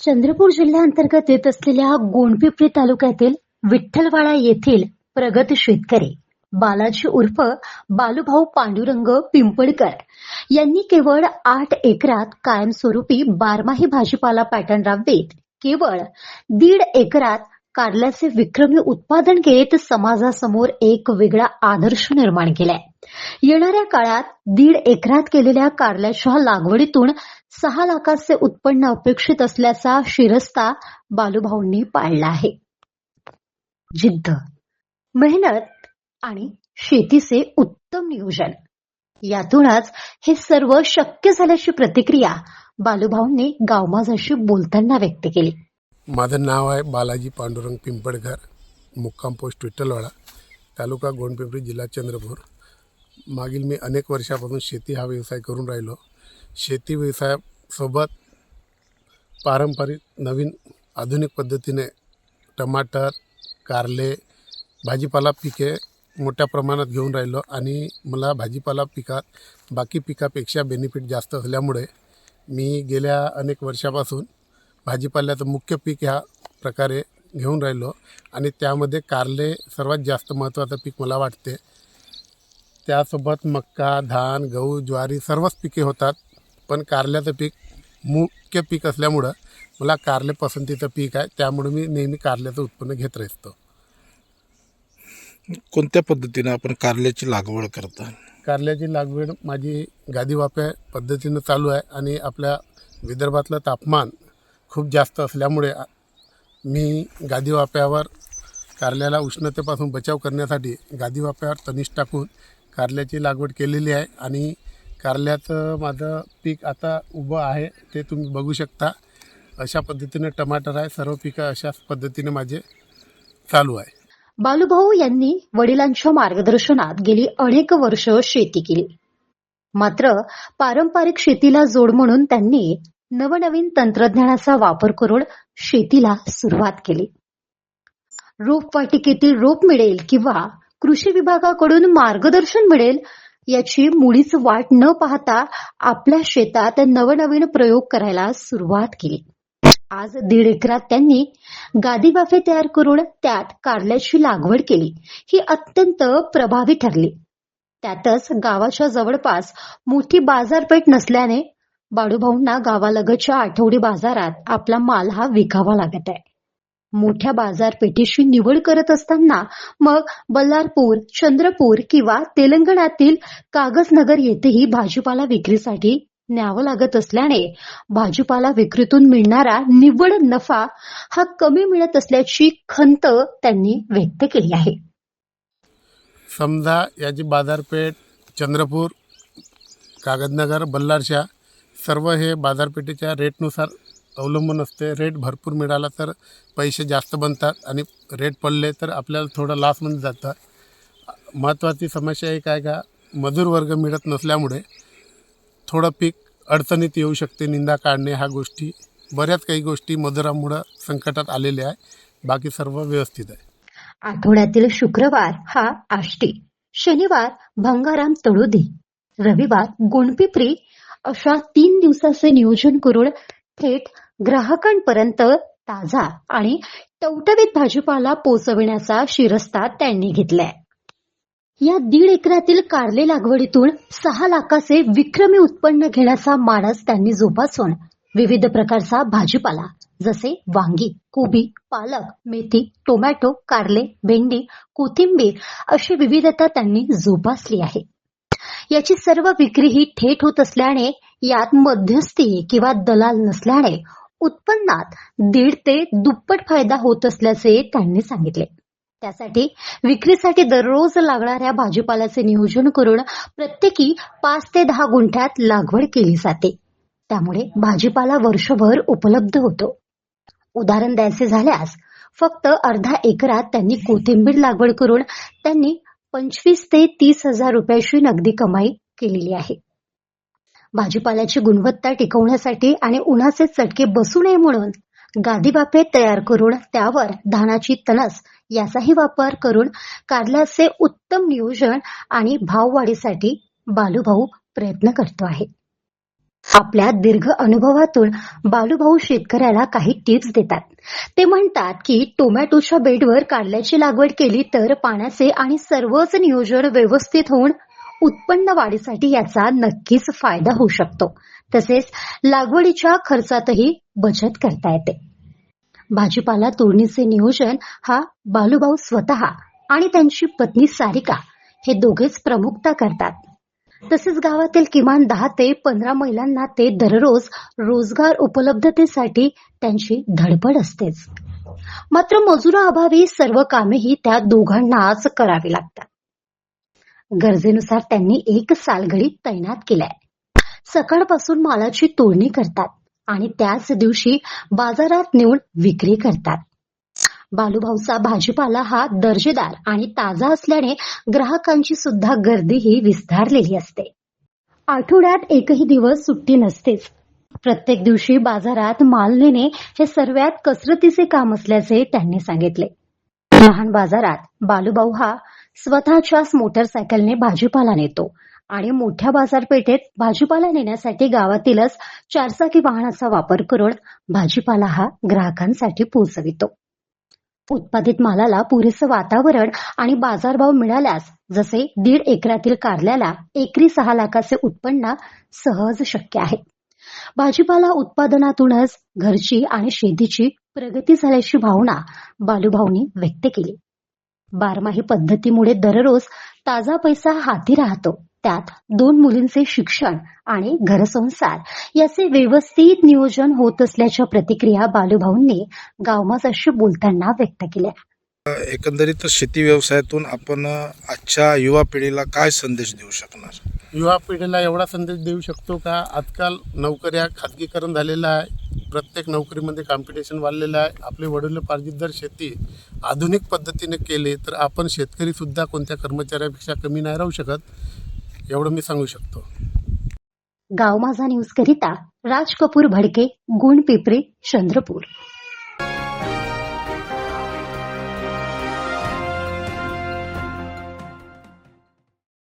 चंद्रपूर जिल्ह्याअंतर्गत येत असलेल्या गोंडपिंपरी तालुक्यातील विठ्ठलवाडा येथील प्रगत शेतकरी बालाजी उर्फ बालूभाऊ पांडुरंग पिंपळकर यांनी केवळ 8 एकरात कायमस्वरूपी बारमाही भाजीपाला पॅटर्न राबवीत केवळ 1.5 एकरात कारल्याचे विक्रमी उत्पादन घेत समाजासमोर एक वेगळा आदर्श निर्माण केलाय. येणाऱ्या काळात 1.5 एकरात केलेल्या कारल्याच्या लागवडीतून 6 लाखाचे उत्पन्न अपेक्षित असल्याचा शिरस्ता बालूभाऊंनी पाळला आहे. जिद्द, मेहनत आणि शेतीचे उत्तम नियोजन यातूनच हे सर्व शक्य झाल्याची प्रतिक्रिया बालूभाऊंनी गावमाजाशी बोलताना व्यक्त केली. माझं नाव आहे बालाजी पांडुरंग पिंपळकर, मुक्काम पोस्ट विठ्ठलवाडा, तालुका गोंडपिंपरी, जिल्हा चंद्रपूर. मागील मी अनेक वर्षापासून शेती हा व्यवसाय करून राहिलो. शेती व्यवसायासोबत पारंपरिक नवीन आधुनिक पद्धतीने टमाटर, कारले, भाजीपाला पिके मोठ्या प्रमाणात घेऊन राहिलो आणि मला भाजीपाला पिकात बाकी पिकापेक्षा बेनिफिट जास्त असल्यामुळे मी गेल्या अनेक वर्षापासून भाजीपाल्याचं मुख्य पीक ह्या प्रकारे घेऊन राहिलो आणि त्यामध्ये कारले सर्वात जास्त महत्त्वाचं पीक मला वाटते. त्यासोबत मक्का, धान, गहू, ज्वारी सर्वच पिके होतात, पण कारल्याचं पीक मुख्य पीक असल्यामुळं मला कारले पसंतीचं पीक आहे. त्यामुळे मी नेहमी कारल्याचं उत्पन्न घेत राहतो. कोणत्या पद्धतीने आपण कारल्याची लागवड करता? कारल्याची लागवड माझी गादीवाफ्या पद्धतीनं चालू आहे आणि आपल्या विदर्भातलं तापमान खूप जास्त असल्यामुळे मी गादीवाफ्यावर कारल्याला उष्णतेपासून बचाव करण्यासाठी गादीवाफ्यावर तणीस टाकून कारल्याची लागवड केलेली आहे आणि कारल्याचं माझं पीक आता उभं आहे, ते तुम्ही बघू शकता. अशा पद्धतीने टमाटर आहे, सर्व पिकं अशाच पद्धतीने माझे चालू आहे. बालूभाऊ यांनी वडिलांच्या मार्गदर्शनात गेली अनेक वर्ष शेती केली. मात्र पारंपरिक शेतीला जोड म्हणून त्यांनी नवनवीन तंत्रज्ञानाचा वापर करून शेतीला सुरुवात केली. रोपवाटिकेतील रोप मिळेल किंवा कृषी विभागाकडून मार्गदर्शन मिळेल याची मुळीच वाट न पाहता आपल्या शेतात नवनवीन प्रयोग करायला सुरुवात केली. आज 1.5 एकरात त्यांनी गादीवाफे तयार करून त्यात कारल्याची लागवड केली. ही अत्यंत प्रभावी ठरली. त्यातच गावाच्या जवळपास मोठी बाजारपेठ नसल्याने बाळूभाऊंना गावालगतच्या आठवडी बाजारात आपला माल हा विकावा लागत आहे. मोठ्या बाजारपेठेची निवड करत असताना मग बल्लारपूर, चंद्रपूर किंवा तेलंगणातील कागजनगर येथेही भाजीपाला विक्रीसाठी न्यावं लागत असल्याने भाजीपाला विक्रीतून मिळणारा निव्वळ नफा हा कमी मिळत असल्याची खंत त्यांनी व्यक्त केली आहे. समजा याची बाजारपेठ चंद्रपूर, कागदनगर, बल्लारशा सर्व हे बाजारपेठेच्या रेटनुसार अवलंबून असते. रेट भरपूर मिळाला तर पैसे जास्त बनतात आणि रेट पडले तर आपल्याला थोडं लॉसमध्ये जातं. महत्त्वाची समस्या एक आहे का, मजूर वर्ग मिळत नसल्यामुळे थोडं पीक अडचणीत येऊ शकते. निंदा काढणे ह्या गोष्टी, बऱ्याच काही गोष्टी मजुरामुळं संकटात आलेल्या आहे. बाकी सर्व व्यवस्थित आहे. आठवड्यातील शुक्रवार हा आष्टी, शनिवार भंगाराम तळोदी, रविवार गोंडपिंपरी अशा 3 दिवसाचे नियोजन करून थेट ग्राहकांपर्यंत ताजा आणि टवटवीत भाजीपाला पोहोचविण्याचा शिरस्ता त्यांनी घेतलाय. या 1.5 एकरातील कारले लागवडीतून 6 लाखाचे विक्रमी उत्पन्न घेण्याचा मानस त्यांनी जोपासून विविध प्रकारचा भाजीपाला जसे वांगी, कोबी, पालक, मेथी, टोमॅटो, कारले, भेंडी, कोथिंबीर अशी विविधता त्यांनी जोपासली आहे. याची सर्व विक्री ही थेट होत असल्याने यात मध्यस्थी किंवा दलाल नसल्याने उत्पन्नात 1.5 ते दुप्पट फायदा होत असल्याचे त्यांनी सांगितले. त्यासाठी विक्रीसाठी दररोज लागणाऱ्या भाजीपाल्याचे नियोजन करून प्रत्येकी 5 ते 10 गुंठ्यात लागवड केली जाते. त्यामुळे भाजीपाला वर्षभर उपलब्ध होतो. उदाहरण द्यायचे झाल्यास फक्त अर्धा एकरात त्यांनी कोथिंबीर लागवड करून त्यांनी 25 ते 30 हजार रुपयाची नगदी कमाई केलेली आहे. भाजीपाल्याची गुणवत्ता टिकवण्यासाठी आणि उन्हाचे चटके बसू नये म्हणून गादीवाफे तयार करून त्यावर धानाची तणस याचाही वापर करून कारल्याचे उत्तम नियोजन आणि भाववाढीसाठी बालूभाऊ प्रयत्न करतो आहे. आपल्या दीर्घ अनुभवातून बालूभाऊ शेतकऱ्याला काही टिप्स देतात. ते म्हणतात की टोमॅटोच्या बेडवर कारल्याची लागवड केली तर पाण्याचे आणि सर्वच नियोजन व्यवस्थित होऊन उत्पन्न वाढीसाठी याचा नक्कीच फायदा होऊ शकतो. तसेच लागवडीच्या खर्चातही बचत करता येते. भाजीपाला तोडणीचे नियोजन हा बालूभाऊ स्वतः आणि त्यांची पत्नी सारिका हे दोघेच प्रमुखता करतात. तसेच गावातील किमान 10 ते 15 महिलांना ते दररोज रोजगार उपलब्धतेसाठी त्यांची धडपड असतेच. मात्र मजुराअभावी सर्व कामेही त्या दोघांनाच करावी लागतात. गरजेनुसार त्यांनी एक सालगडी तैनात केलाय. सकाळपासून मालाची तोडणी करतात आणि त्याच दिवशी बाजारात नेऊन विक्री करतात. बालूभाऊचा भाजीपाला हा दर्जेदार आणि ताजा असल्याने ग्राहकांची सुद्धा गर्दीही विस्तारलेली असते. आठवड्यात एकही दिवस सुट्टी नसतेच. प्रत्येक दिवशी बाजारात माल नेणे हे सर्वात कसरतीचे काम असल्याचे त्यांनी सांगितले. लहान बाजारात बालूभाऊ हा स्वतःच्याच मोटरसायकलने भाजीपाला नेतो आणि मोठ्या बाजारपेठेत भाजीपाला नेण्यासाठी गावातीलच चारचाकी वाहनाचा वापर करून भाजीपाला हा ग्राहकांसाठी पोहोचवितो. उत्पादित मालाला पुरेसं वातावरण आणि बाजारभाव मिळाल्यास जसे 1.5 एकरातील कारल्याला एकरी 6 लाखाचे उत्पन्न सहज शक्य आहे. भाजीपाला उत्पादनातूनच घरची आणि शेतीची प्रगती झाल्याची भावना बालूभाऊंनी व्यक्त केली. बारमाही पद्धतीमुळे दररोज ताजा पैसा हाती राहतो. त्यात 2 मुलींचे शिक्षण आणि घरसंसार याचे व्यवस्थित नियोजन होत असल्याच्या प्रतिक्रिया बालूभाऊंनी गावमाजाशी बोलताना व्यक्त केल्या. एकंदरीत शेती व्यवसायातून आपण आजच्या युवा पिढीला काय संदेश देऊ शकणार? युवा पिढीला एवढा संदेश देऊ शकतो का आजकाल नोकऱ्या खाजगीकरण झालेलं आहे. प्रत्येक नोकरीमध्ये कॉम्पिटिशन वाढलेलं आहे. आपले वडिलोपार्जित जर शेती आधुनिक पद्धतीने केली तर आपण शेतकरी सुद्धा कोणत्या कर्मचाऱ्यापेक्षा कमी नाही राहू शकत, एवढं मी सांगू शकतो. गावमाजा न्यूज करिता राज कपूर भडके, गुणपिंपरी, चंद्रपूर.